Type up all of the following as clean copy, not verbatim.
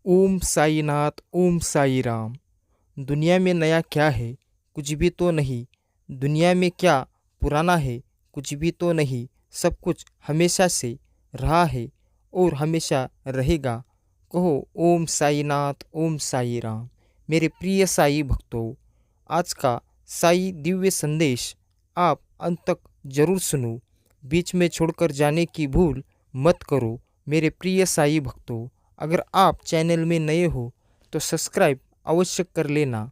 ओम साईनाथ ओम साई राम। दुनिया में नया क्या है? कुछ भी तो नहीं। दुनिया में क्या पुराना है? कुछ भी तो नहीं। सब कुछ हमेशा से रहा है और हमेशा रहेगा। कहो ओम साईनाथ ओम साई राम। मेरे प्रिय साई भक्तों, आज का साई दिव्य संदेश आप अंत तक जरूर सुनो। बीच में छोड़कर जाने की भूल मत करो। मेरे प्रिय साई भक्तों, अगर आप चैनल में नए हो तो सब्सक्राइब अवश्य कर लेना।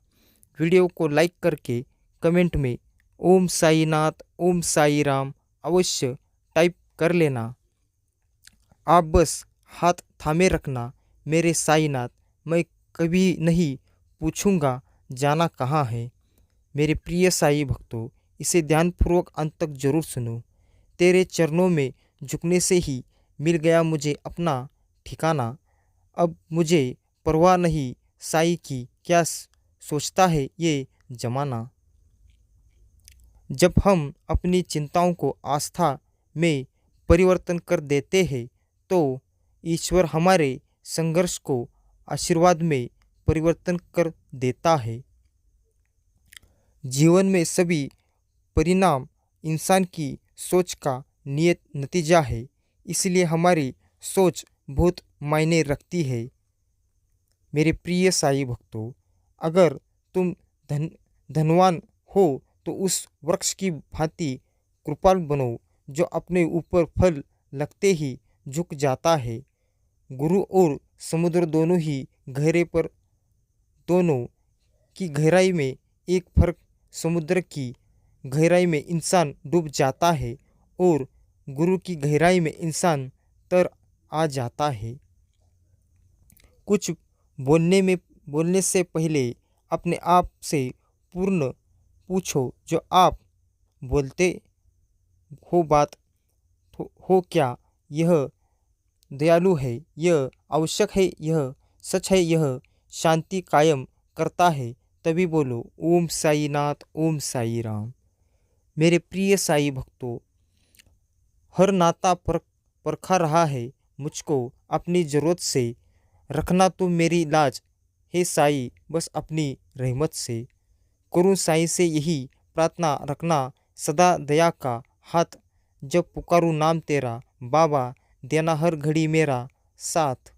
वीडियो को लाइक करके कमेंट में ओम साईनाथ ओम साई राम अवश्य टाइप कर लेना। आप बस हाथ थामे रखना। मेरे साईनाथ, मैं कभी नहीं पूछूंगा जाना कहाँ है। मेरे प्रिय साई भक्तों, इसे ध्यानपूर्वक अंत तक जरूर सुनो। तेरे चरणों में झुकने से ही मिल गया मुझे अपना ठिकाना। अब मुझे परवाह नहीं साई की, क्या सोचता है ये जमाना। जब हम अपनी चिंताओं को आस्था में परिवर्तन कर देते हैं तो ईश्वर हमारे संघर्ष को आशीर्वाद में परिवर्तन कर देता है। जीवन में सभी परिणाम इंसान की सोच का नियत नतीजा है, इसलिए हमारी सोच बहुत मायने रखती है। मेरे प्रिय साई भक्तों, अगर तुम धनवान हो तो उस वृक्ष की भांति कृपाल बनो जो अपने ऊपर फल लगते ही झुक जाता है। गुरु और समुद्र दोनों ही गहरे, पर दोनों की गहराई में एक फर्क। समुद्र की गहराई में इंसान डूब जाता है और गुरु की गहराई में इंसान तर आ जाता है। कुछ बोलने से पहले अपने आप से पूर्ण पूछो, जो आप बोलते हो बात हो क्या यह दयालु है, यह आवश्यक है, यह सच है, यह शांति कायम करता है? तभी बोलो ओम साईनाथ ओम साई राम। मेरे प्रिय साई भक्तों, हर नाता परखा रहा है मुझको अपनी ज़रूरत से। रखना तुम मेरी लाज हे साई, बस अपनी रहमत से। करूँ साई से यही प्रार्थना, रखना सदा दया का हाथ। जब पुकारूँ नाम तेरा बाबा, देना हर घड़ी मेरा साथ।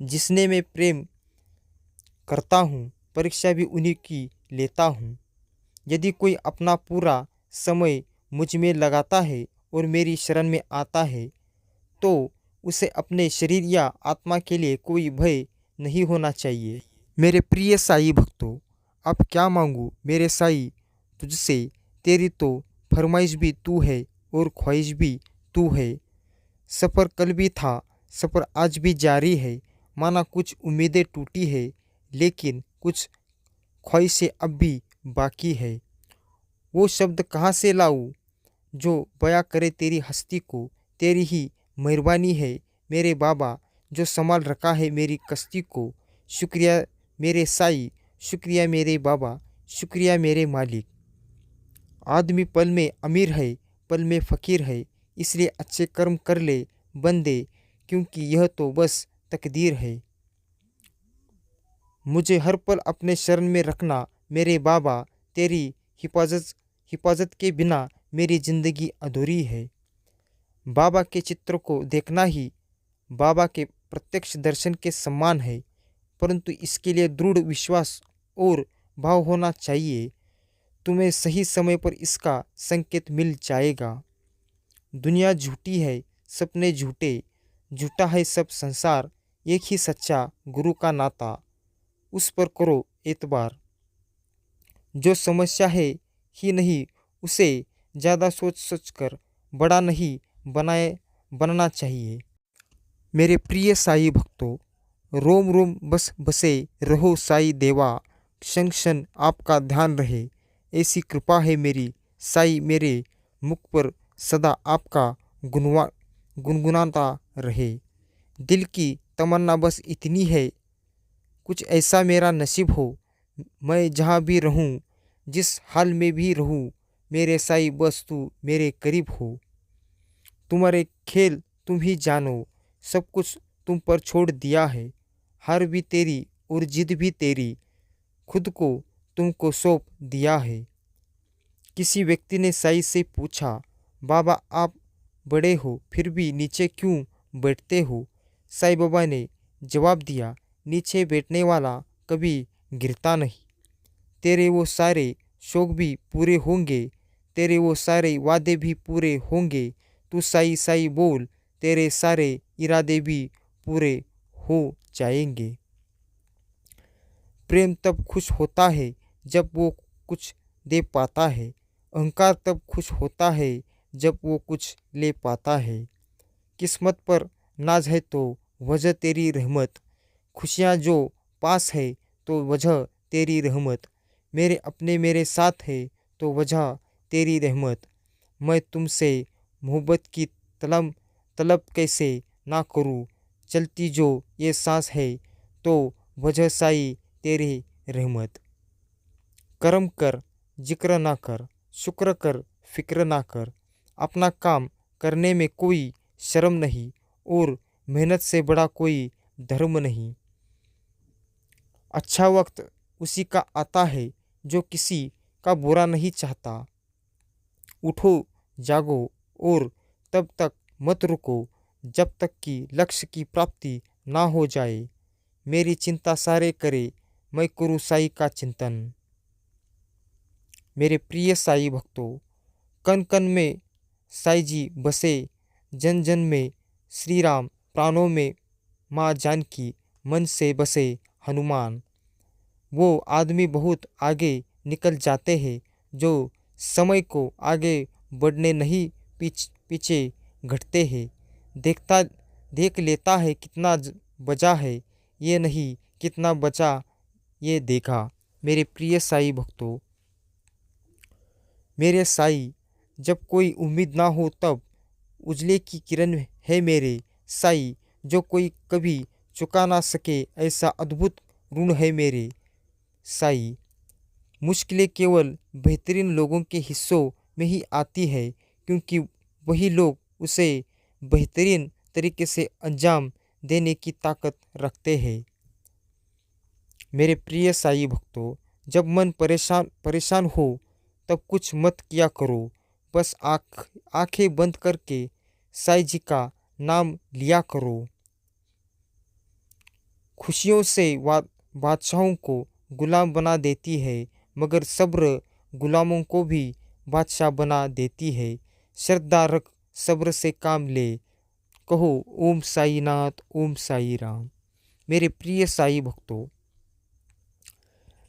जिसने मैं प्रेम करता हूँ, परीक्षा भी उन्हीं की लेता हूँ। यदि कोई अपना पूरा समय मुझ में लगाता है और मेरी शरण में आता है तो उसे अपने शरीर या आत्मा के लिए कोई भय नहीं होना चाहिए। मेरे प्रिय साई भक्तों, अब क्या मांगूँ मेरे साई तुझसे। तेरी तो फरमाइश भी तू है और ख्वाहिश भी तू है। सफ़र कल भी था, सफ़र आज भी जारी है। माना कुछ उम्मीदें टूटी है, लेकिन कुछ ख्वाहिशें अब भी बाकी है। वो शब्द कहाँ से लाऊं जो बयां करे तेरी हस्ती को। तेरी ही मेहरबानी है मेरे बाबा, जो संभाल रखा है मेरी कश्ती को। शुक्रिया मेरे साई, शुक्रिया मेरे बाबा, शुक्रिया मेरे मालिक। आदमी पल में अमीर है, पल में फ़कीर है, इसलिए अच्छे कर्म कर ले बंदे, क्योंकि यह तो बस तकदीर है। मुझे हर पल अपने शरण में रखना मेरे बाबा। तेरी हिफाजत के बिना मेरी ज़िंदगी अधूरी है। बाबा के चित्र को देखना ही बाबा के प्रत्यक्ष दर्शन के समान है, परंतु इसके लिए दृढ़ विश्वास और भाव होना चाहिए। तुम्हें सही समय पर इसका संकेत मिल जाएगा। दुनिया झूठी है, सपने झूठे, झूठा है सब संसार। एक ही सच्चा गुरु का नाता, उस पर करो एतबार। जो समस्या है ही नहीं, उसे ज़्यादा सोच कर बड़ा नहीं बनना चाहिए। मेरे प्रिय साई भक्तों, रोम रोम बस बसे रहो साई देवा। क्षण क्षण आपका ध्यान रहे, ऐसी कृपा है मेरी साई। मेरे मुख पर सदा आपका गुनगुनाता रहे। दिल की तमन्ना बस इतनी है, कुछ ऐसा मेरा नसीब हो। मैं जहाँ भी रहूँ, जिस हाल में भी रहूँ, मेरे साई बस तू मेरे करीब हो। तुम्हारे खेल तुम ही जानो, सब कुछ तुम पर छोड़ दिया है। हार भी तेरी और जिद भी तेरी, खुद को तुमको सौंप दिया है। किसी व्यक्ति ने साईं से पूछा, बाबा आप बड़े हो फिर भी नीचे क्यों बैठते हो? साईं बाबा ने जवाब दिया, नीचे बैठने वाला कभी गिरता नहीं। तेरे वो सारे शौक भी पूरे होंगे, तेरे वो सारे वादे भी पूरे होंगे। तू साई साई बोल, तेरे सारे इरादे भी पूरे हो जाएंगे। प्रेम तब खुश होता है जब वो कुछ दे पाता है, अहंकार तब खुश होता है जब वो कुछ ले पाता है। किस्मत पर नाज है तो वजह तेरी रहमत, खुशियाँ जो पास है तो वजह तेरी रहमत। मेरे अपने मेरे साथ है तो वजह तेरी रहमत। मैं तुमसे मोहब्बत की तलब तलब कैसे ना करूँ, चलती जो ये सांस है तो वजह साई तेरी रहमत। कर्म कर जिक्र ना कर, शुक्र कर फिक्र ना कर। अपना काम करने में कोई शर्म नहीं और मेहनत से बड़ा कोई धर्म नहीं। अच्छा वक्त उसी का आता है जो किसी का बुरा नहीं चाहता। उठो जागो और तब तक मत रुको जब तक कि लक्ष्य की प्राप्ति ना हो जाए। मेरी चिंता सारे करे, मैं करूँ साई का चिंतन। मेरे प्रिय साई भक्तों, कण कण में साई जी बसे, जन जन में श्री राम, प्राणों में माँ जानकी, मन से बसे हनुमान। वो आदमी बहुत आगे निकल जाते हैं जो समय को आगे बढ़ने नहीं पीछे घटते हैं। देखता देख लेता है कितना बचा है, ये नहीं कितना बचा ये देखा। मेरे प्रिय साई भक्तों, मेरे साई, जब कोई उम्मीद ना हो तब उजले की किरण है मेरे साई, जो कोई कभी चुका ना सके ऐसा अद्भुत ऋण है मेरे साई। मुश्किलें केवल बेहतरीन लोगों के हिस्सों में ही आती है, क्योंकि वही लोग उसे बेहतरीन तरीके से अंजाम देने की ताकत रखते हैं। मेरे प्रिय साई भक्तों, जब मन परेशान परेशान हो तब कुछ मत किया करो, बस आंखें बंद करके साई जी का नाम लिया करो। खुशियों से बादशाहों को गुलाम बना देती है, मगर सब्र गुलामों को भी बादशाह बना देती है। श्रद्धा रख, सब्र से काम ले, कहो ओम साई नाथ ओम साई राम। मेरे प्रिय साई भक्तों,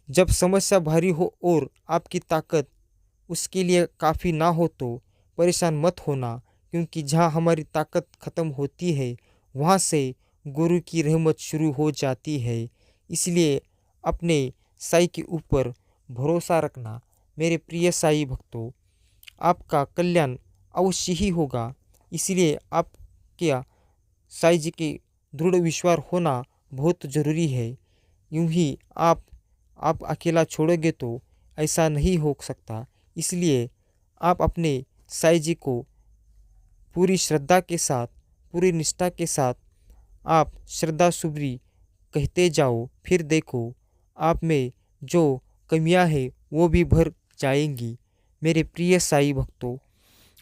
जब समस्या भारी हो और आपकी ताकत उसके लिए काफ़ी ना हो तो परेशान मत होना, क्योंकि जहाँ हमारी ताकत ख़त्म होती है वहाँ से गुरु की रहमत शुरू हो जाती है। इसलिए अपने साई के ऊपर भरोसा रखना। मेरे प्रिय साई भक्तों, आपका कल्याण अवश्य ही होगा। इसलिए आपके साई जी के दृढ़ विश्वास होना बहुत ज़रूरी है। यूं ही आप अकेला छोड़ोगे तो ऐसा नहीं हो सकता। इसलिए आप अपने साई जी को पूरी श्रद्धा के साथ, पूरी निष्ठा के साथ आप श्रद्धा सुबरी कहते जाओ, फिर देखो आप में जो कमियां हैं वो भी भर जाएंगी। मेरे प्रिय साई भक्तों,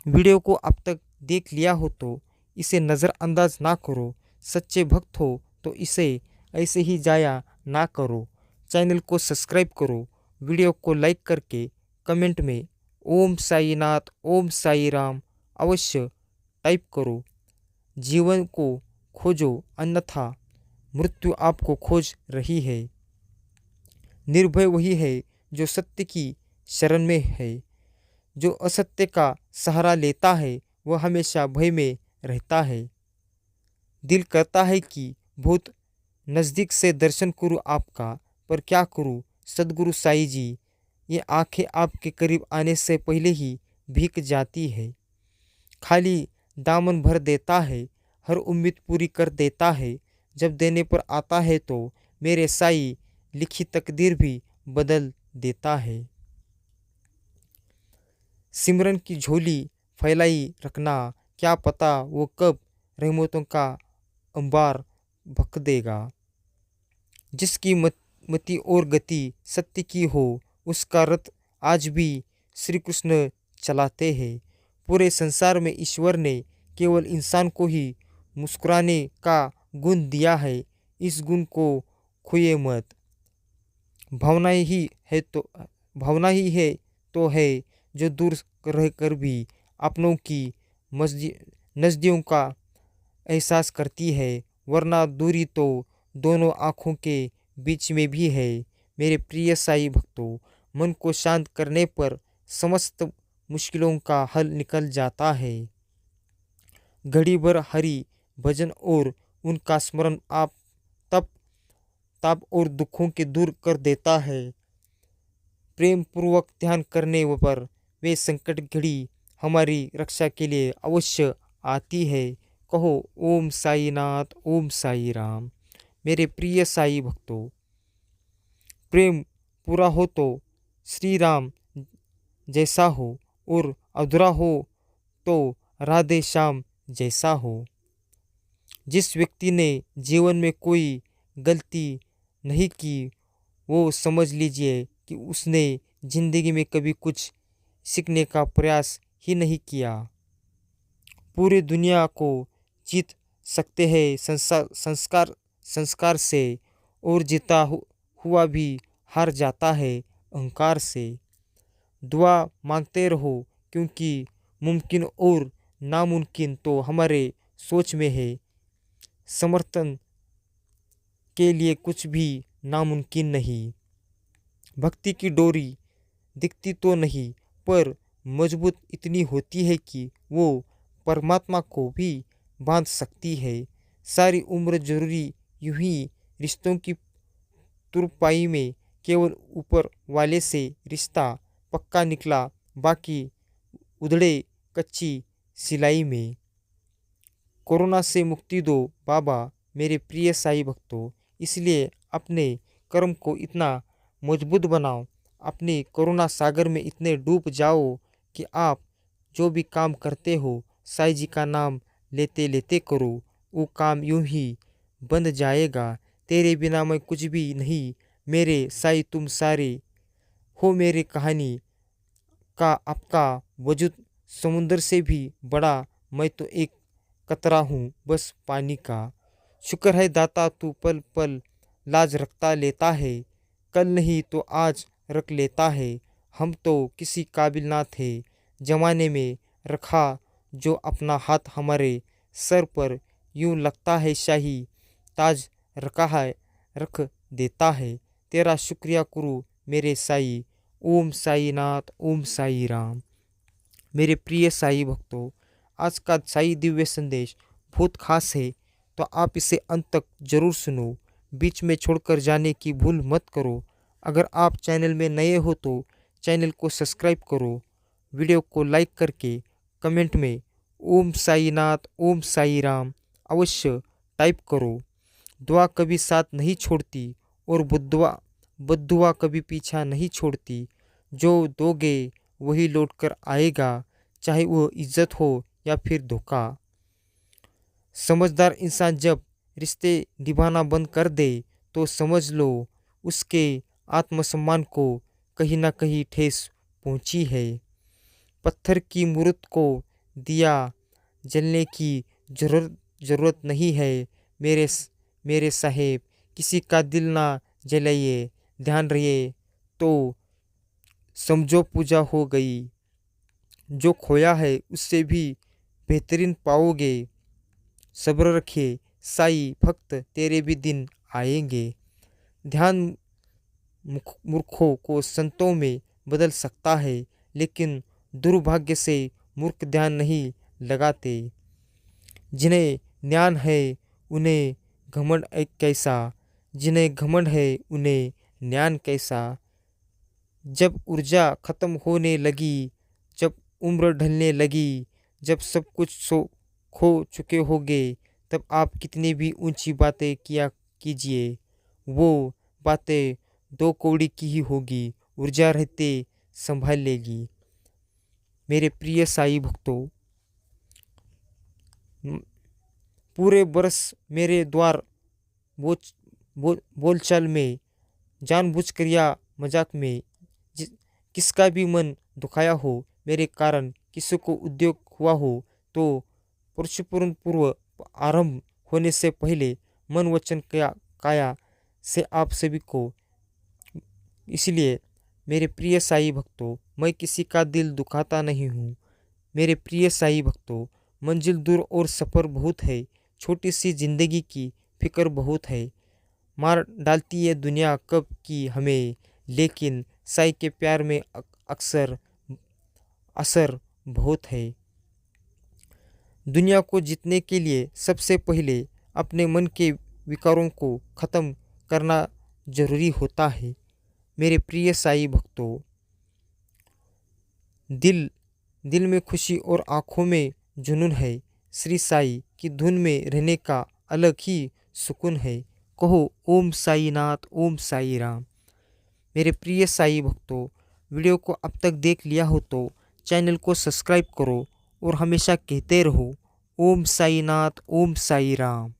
वीडियो को अब तक देख लिया हो तो इसे नज़रअंदाज ना करो। सच्चे भक्त हो तो इसे ऐसे ही जाया ना करो। चैनल को सब्सक्राइब करो, वीडियो को लाइक करके कमेंट में ओम साई नाथ ओम साई राम अवश्य टाइप करो। जीवन को खोजो, अन्यथा मृत्यु आपको खोज रही है। निर्भय वही है जो सत्य की शरण में है, जो असत्य का सहारा लेता है वह हमेशा भय में रहता है। दिल करता है कि बहुत नज़दीक से दर्शन करूं आपका, पर क्या करूं सदगुरु साई जी, ये आंखें आपके करीब आने से पहले ही भीग जाती है। खाली दामन भर देता है, हर उम्मीद पूरी कर देता है। जब देने पर आता है तो मेरे साई लिखी तकदीर भी बदल देता है। सिमरन की झोली फैलाई रखना, क्या पता वो कब रहमतों का अंबार भक देगा। जिसकी मति और गति सत्य की हो, उसका रथ आज भी श्री कृष्ण चलाते हैं। पूरे संसार में ईश्वर ने केवल इंसान को ही मुस्कुराने का गुण दिया है। इस गुण को खोइए मत। भावना ही है तो है जो दूर रहकर भी अपनों की नजदियों का एहसास करती है, वरना दूरी तो दोनों आँखों के बीच में भी है। मेरे प्रिय साईं भक्तों, मन को शांत करने पर समस्त मुश्किलों का हल निकल जाता है। घड़ी भर हरि भजन और उनका स्मरण आप तप ताप और दुखों के दूर कर देता है। प्रेम पूर्वक ध्यान करने पर वे संकट घड़ी हमारी रक्षा के लिए अवश्य आती है। कहो ओम साई नाथ, ओम साई राम। मेरे प्रिय साई भक्तों, प्रेम पूरा हो तो श्री राम जैसा हो, और अधूरा हो तो राधे श्याम जैसा हो। जिस व्यक्ति ने जीवन में कोई गलती नहीं की, वो समझ लीजिए कि उसने जिंदगी में कभी कुछ सीखने का प्रयास ही नहीं किया। पूरी दुनिया को जीत सकते हैं संस्कार संस्कार से, और जीता हुआ भी हार जाता है अहंकार से। दुआ मांगते रहो, क्योंकि मुमकिन और नामुमकिन तो हमारे सोच में है। समर्थन के लिए कुछ भी नामुमकिन नहीं। भक्ति की डोरी दिखती तो नहीं, पर मजबूत इतनी होती है कि वो परमात्मा को भी बांध सकती है। सारी उम्र जरूरी यूं ही रिश्तों की तुरपाई में केवल ऊपर वाले से रिश्ता पक्का निकला, बाकी उधड़े कच्ची सिलाई में। कोरोना से मुक्ति दो बाबा मेरे प्रिय साई भक्तों। इसलिए अपने कर्म को इतना मजबूत बनाओ, अपने करुणा सागर में इतने डूब जाओ कि आप जो भी काम करते हो, साईं जी का नाम लेते लेते करो। वो काम यूं ही बंध जाएगा। तेरे बिना मैं कुछ भी नहीं, मेरे साईं तुम सारे हो। मेरे कहानी का आपका वजूद समुंदर से भी बड़ा, मैं तो एक कतरा हूँ बस पानी का। शुक्र है दाता तू पल पल लाज रखता लेता है, कल नहीं तो आज रख लेता है। हम तो किसी काबिल ना थे जमाने में, रखा जो अपना हाथ हमारे सर पर, यूं लगता है शाही ताज रखा है रख देता है। तेरा शुक्रिया करूँ मेरे साई। ओम साई नाथ, ओम साई राम। मेरे प्रिय साई भक्तों, आज का साई दिव्य संदेश बहुत खास है, तो आप इसे अंत तक जरूर सुनो। बीच में छोड़कर जाने की भूल मत करो। अगर आप चैनल में नए हो तो चैनल को सब्सक्राइब करो। वीडियो को लाइक करके कमेंट में ओम साई नाथ, ओम साई राम अवश्य टाइप करो। दुआ कभी साथ नहीं छोड़ती, और बद्दुआ कभी पीछा नहीं छोड़ती। जो दोगे वही लौट कर आएगा, चाहे वो इज्जत हो या फिर धोखा। समझदार इंसान जब रिश्ते निभाना बंद कर दे, तो समझ लो उसके आत्मसम्मान को कहीं ना कहीं ठेस पहुंची है। पत्थर की मूर्त को दिया जलने की जरूरत नहीं है। मेरे साहेब, किसी का दिल ना जलाइए। ध्यान रहिए तो समझो पूजा हो गई। जो खोया है उससे भी बेहतरीन पाओगे। सब्र रखिए साई भक्त, तेरे भी दिन आएंगे। ध्यान मूर्खों को संतों में बदल सकता है, लेकिन दुर्भाग्य से मूर्ख ध्यान नहीं लगाते। जिन्हें ज्ञान है उन्हें घमंड एक कैसा, जिन्हें घमंड है उन्हें ज्ञान कैसा। जब ऊर्जा खत्म होने लगी, जब उम्र ढलने लगी, जब सब कुछ खो चुके होगे, तब आप कितनी भी ऊंची बातें किया कीजिए, वो बातें दो कौड़ी की ही होगी। ऊर्जा रहते संभाल लेगी। मेरे प्रिय साई भक्तों, पूरे बरस मेरे द्वार वो बोलचाल में, जानबूझकर या मजाक में किसका भी मन दुखाया हो, मेरे कारण किसी को उद्योग हुआ हो, तो परुषपूर्ण पूर्व आरंभ होने से पहले मन वचन काया से आप सभी को। इसलिए मेरे प्रिय साई भक्तों, मैं किसी का दिल दुखाता नहीं हूँ। मेरे प्रिय साई भक्तों, मंजिल दूर और सफ़र बहुत है, छोटी सी जिंदगी की फिक्र बहुत है। मार डालती है दुनिया कब की हमें, लेकिन साई के प्यार में अक्सर असर बहुत है। दुनिया को जीतने के लिए सबसे पहले अपने मन के विकारों को ख़त्म करना जरूरी होता है। मेरे प्रिय साई भक्तों, दिल दिल में खुशी और आँखों में जुनून है। श्री साई की धुन में रहने का अलग ही सुकून है। कहो ओम साई नाथ, ओम साई राम। मेरे प्रिय साई भक्तों, वीडियो को अब तक देख लिया हो तो चैनल को सब्सक्राइब करो और हमेशा कहते रहो ओम साई नाथ, ओम साई राम।